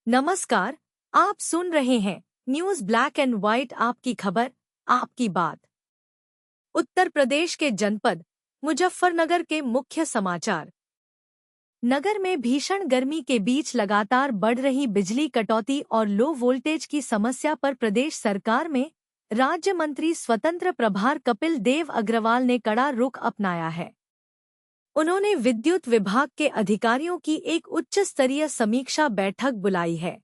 नमस्कार। आप सुन रहे हैं न्यूज ब्लैक एंड व्हाइट, आपकी खबर आपकी बात। उत्तर प्रदेश के जनपद मुजफ्फरनगर के मुख्य समाचार। नगर में भीषण गर्मी के बीच लगातार बढ़ रही बिजली कटौती और लो वोल्टेज की समस्या पर प्रदेश सरकार में राज्य मंत्री स्वतंत्र प्रभार कपिल देव अग्रवाल ने कड़ा रुख अपनाया है। उन्होंने विद्युत विभाग के अधिकारियों की एक उच्च स्तरीय समीक्षा बैठक बुलाई है।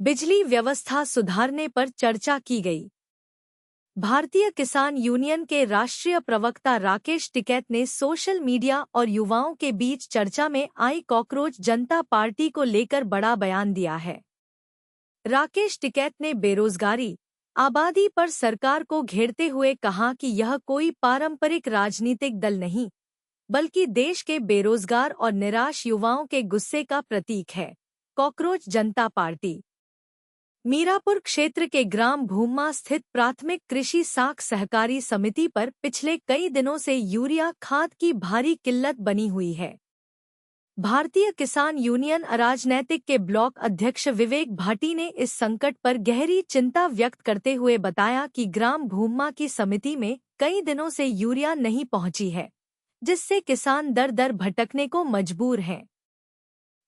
बिजली व्यवस्था सुधारने पर चर्चा की गई। भारतीय किसान यूनियन के राष्ट्रीय प्रवक्ता राकेश टिकैत ने सोशल मीडिया और युवाओं के बीच चर्चा में आई कॉकरोच जनता पार्टी को लेकर बड़ा बयान दिया है। राकेश टिकैत ने बेरोजगारी, आबादी पर सरकार को घेरते हुए कहा कि यह कोई पारंपरिक राजनीतिक दल नहीं, बल्कि देश के बेरोजगार और निराश युवाओं के गुस्से का प्रतीक है। कॉकरोच जनता पार्टी मीरापुर क्षेत्र के ग्राम भूमा स्थित प्राथमिक कृषि साख सहकारी समिति पर पिछले कई दिनों से यूरिया खाद की भारी किल्लत बनी हुई है। भारतीय किसान यूनियन अराजनैतिक के ब्लॉक अध्यक्ष विवेक भाटी ने इस संकट पर गहरी चिंता व्यक्त करते हुए बताया कि ग्राम भूमा की समिति में कई दिनों से यूरिया नहीं पहुंची है, जिससे किसान दर दर भटकने को मजबूर हैं।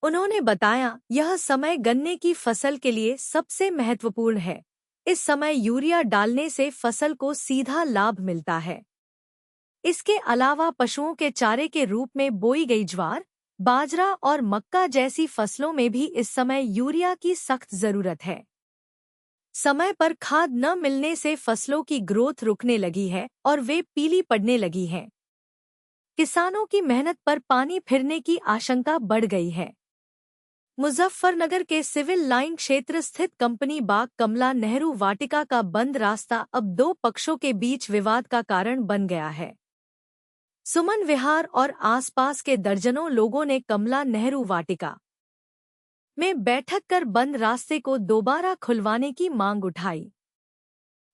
उन्होंने बताया, यह समय गन्ने की फसल के लिए सबसे महत्वपूर्ण है। इस समय यूरिया डालने से फसल को सीधा लाभ मिलता है। इसके अलावा पशुओं के चारे के रूप में बोई गई ज्वार, बाजरा और मक्का जैसी फसलों में भी इस समय यूरिया की सख्त जरूरत है। समय पर खाद न मिलने से फसलों की ग्रोथ रुकने लगी है और वे पीली पड़ने लगी हैं। किसानों की मेहनत पर पानी फिरने की आशंका बढ़ गई है। मुजफ्फरनगर के सिविल लाइन क्षेत्र स्थित कंपनी बाग कमला नेहरू वाटिका का बंद रास्ता अब दो पक्षों के बीच विवाद का कारण बन गया है। सुमन विहार और आसपास के दर्जनों लोगों ने कमला नेहरू वाटिका में बैठक कर बंद रास्ते को दोबारा खुलवाने की मांग उठाई।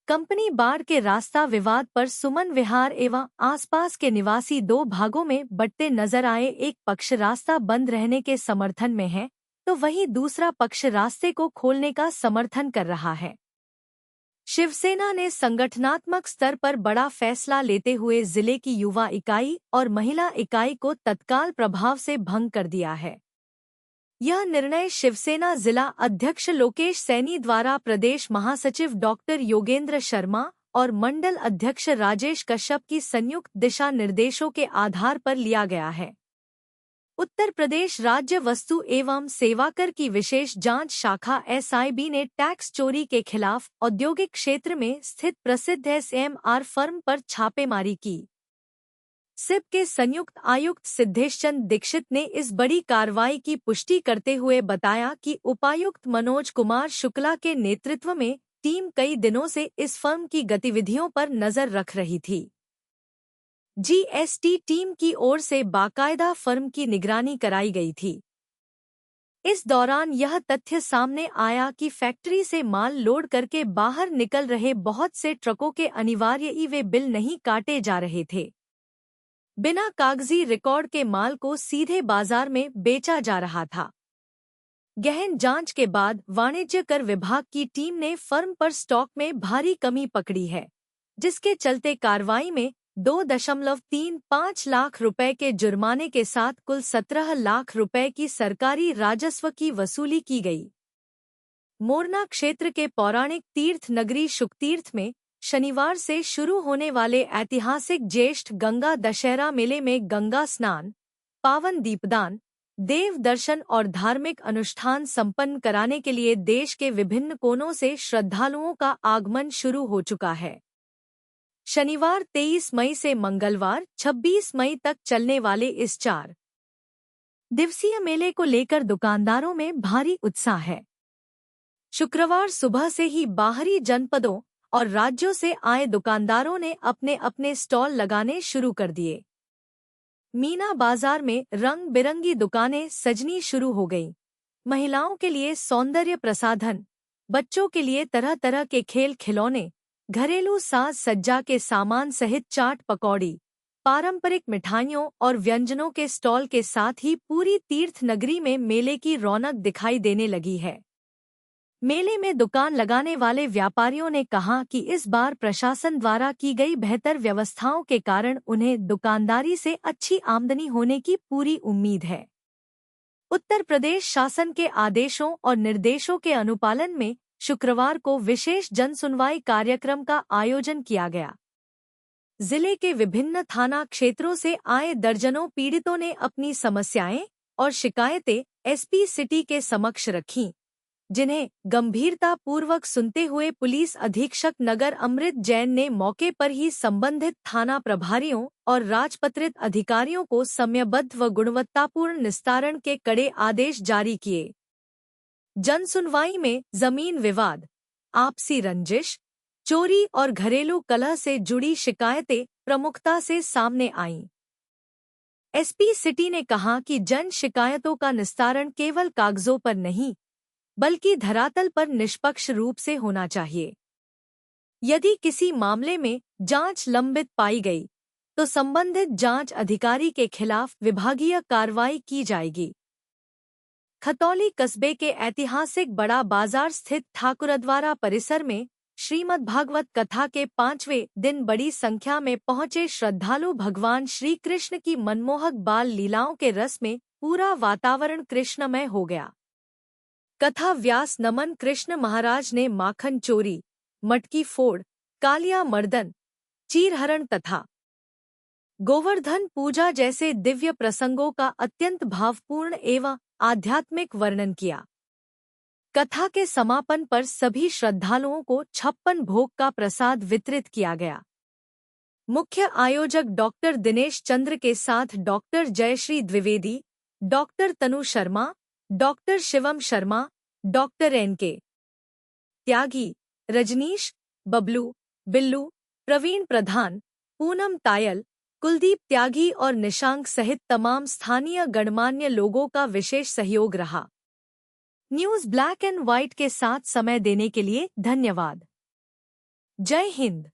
कंपनी बाड़ के रास्ता विवाद पर सुमन विहार एवं आसपास के निवासी दो भागों में बंटते नजर आए। एक पक्ष रास्ता बंद रहने के समर्थन में है, तो वहीं दूसरा पक्ष रास्ते को खोलने का समर्थन कर रहा है। शिवसेना ने संगठनात्मक स्तर पर बड़ा फैसला लेते हुए जिले की युवा इकाई और महिला इकाई को तत्काल प्रभाव से भंग कर दिया है। यह निर्णय शिवसेना जिला अध्यक्ष लोकेश सैनी द्वारा प्रदेश महासचिव डॉक्टर योगेंद्र शर्मा और मंडल अध्यक्ष राजेश कश्यप की संयुक्त दिशा निर्देशों के आधार पर लिया गया है। उत्तर प्रदेश राज्य वस्तु एवं सेवाकर की विशेष जांच शाखा एसआईबी ने टैक्स चोरी के खिलाफ औद्योगिक क्षेत्र में स्थित प्रसिद्ध एसएमआर फर्म पर छापेमारी की। सिप के संयुक्त आयुक्त सिद्धेशचंद्र दीक्षित ने इस बड़ी कार्रवाई की पुष्टि करते हुए बताया कि उपायुक्त मनोज कुमार शुक्ला के नेतृत्व में टीम कई दिनों से इस फर्म की गतिविधियों पर नजर रख रही थी। जीएसटी टीम की ओर से बाकायदा फर्म की निगरानी कराई गई थी। इस दौरान यह तथ्य सामने आया कि फैक्ट्री से माल लोड करके बाहर निकल रहे बहुत से ट्रकों के अनिवार्य ई-वे बिल नहीं काटे जा रहे थे। बिना कागजी रिकॉर्ड के माल को सीधे बाजार में बेचा जा रहा था। गहन जांच के बाद वाणिज्य कर विभाग की टीम ने फर्म पर स्टॉक में भारी कमी पकड़ी है, जिसके चलते कार्रवाई में 2.35 लाख रुपए के जुर्माने के साथ कुल 17 लाख रुपए की सरकारी राजस्व की वसूली की गई। मोरना क्षेत्र के पौराणिक तीर्थ नगरी शुकतीर्थ में शनिवार से शुरू होने वाले ऐतिहासिक ज्येष्ठ गंगा दशहरा मेले में गंगा स्नान, पावन दीपदान, देव दर्शन और धार्मिक अनुष्ठान संपन्न कराने के लिए देश के विभिन्न कोनों से श्रद्धालुओं का आगमन शुरू हो चुका है। शनिवार 23 मई से मंगलवार 26 मई तक चलने वाले इस 4 दिवसीय मेले को लेकर दुकानदारों में भारी उत्साह है। शुक्रवार सुबह से ही बाहरी जनपदों और राज्यों से आए दुकानदारों ने अपने अपने स्टॉल लगाने शुरू कर दिए। मीना बाजार में रंग बिरंगी दुकानें सजनी शुरू हो गईं। महिलाओं के लिए सौंदर्य प्रसाधन, बच्चों के लिए तरह तरह के खेल खिलौने, घरेलू साज सज्जा के सामान सहित चाट पकौड़ी, पारंपरिक मिठाइयों और व्यंजनों के स्टॉल के साथ ही पूरी तीर्थ नगरी में मेले की रौनक दिखाई देने लगी है। मेले में दुकान लगाने वाले व्यापारियों ने कहा कि इस बार प्रशासन द्वारा की गई बेहतर व्यवस्थाओं के कारण उन्हें दुकानदारी से अच्छी आमदनी होने की पूरी उम्मीद है। उत्तर प्रदेश शासन के आदेशों और निर्देशों के अनुपालन में शुक्रवार को विशेष जनसुनवाई कार्यक्रम का आयोजन किया गया। जिले के विभिन्न थाना क्षेत्रों से आए दर्जनों पीड़ितों ने अपनी समस्याएं और शिकायतें एसपी सिटी के समक्ष रखीं, जिन्हें गंभीरता पूर्वक सुनते हुए पुलिस अधीक्षक नगर अमृत जैन ने मौके पर ही संबंधित थाना प्रभारियों और राजपत्रित अधिकारियों को समयबद्ध व गुणवत्तापूर्ण निस्तारण के कड़े आदेश जारी किए। जनसुनवाई में जमीन विवाद, आपसी रंजिश, चोरी और घरेलू कलह से जुड़ी शिकायतें प्रमुखता से सामने आईं। एसपी सिटी ने कहा कि जन शिकायतों का निस्तारण केवल कागजों पर नहीं, बल्कि धरातल पर निष्पक्ष रूप से होना चाहिए। यदि किसी मामले में जांच लंबित पाई गई, तो संबंधित जांच अधिकारी के खिलाफ विभागीय कार्रवाई की जाएगी। खतौली कस्बे के ऐतिहासिक बड़ा बाजार स्थित ठाकुरद्वारा परिसर में श्रीमद् भागवत कथा के 5वें दिन बड़ी संख्या में पहुंचे श्रद्धालु भगवान श्री कृष्ण की मनमोहक बाल लीलाओं के रस में पूरा वातावरण कृष्णमय हो गया। कथा व्यास नमन कृष्ण महाराज ने माखन चोरी, मटकी फोड़, कालिया मर्दन, चीरहरण तथा गोवर्धन पूजा जैसे दिव्य प्रसंगों का अत्यंत भावपूर्ण एवं आध्यात्मिक वर्णन किया। कथा के समापन पर सभी श्रद्धालुओं को 56 भोग का प्रसाद वितरित किया गया। मुख्य आयोजक डॉक्टर दिनेश चंद्र के साथ doctor Jayashree Dwivedi, doctor Tanu Sharma, doctor Shivam Sharma, doctor N K. Tyagi, Rajneesh, Bablu, Billu, Praveen Pradhan, Poonam Tayal, Kuldeep Tyagi और निशांक सहित तमाम स्थानीय गणमान्य लोगों का विशेष सहयोग रहा। न्यूज़ ब्लैक एंड व्हाइट के साथ समय देने के लिए धन्यवाद। जय हिंद।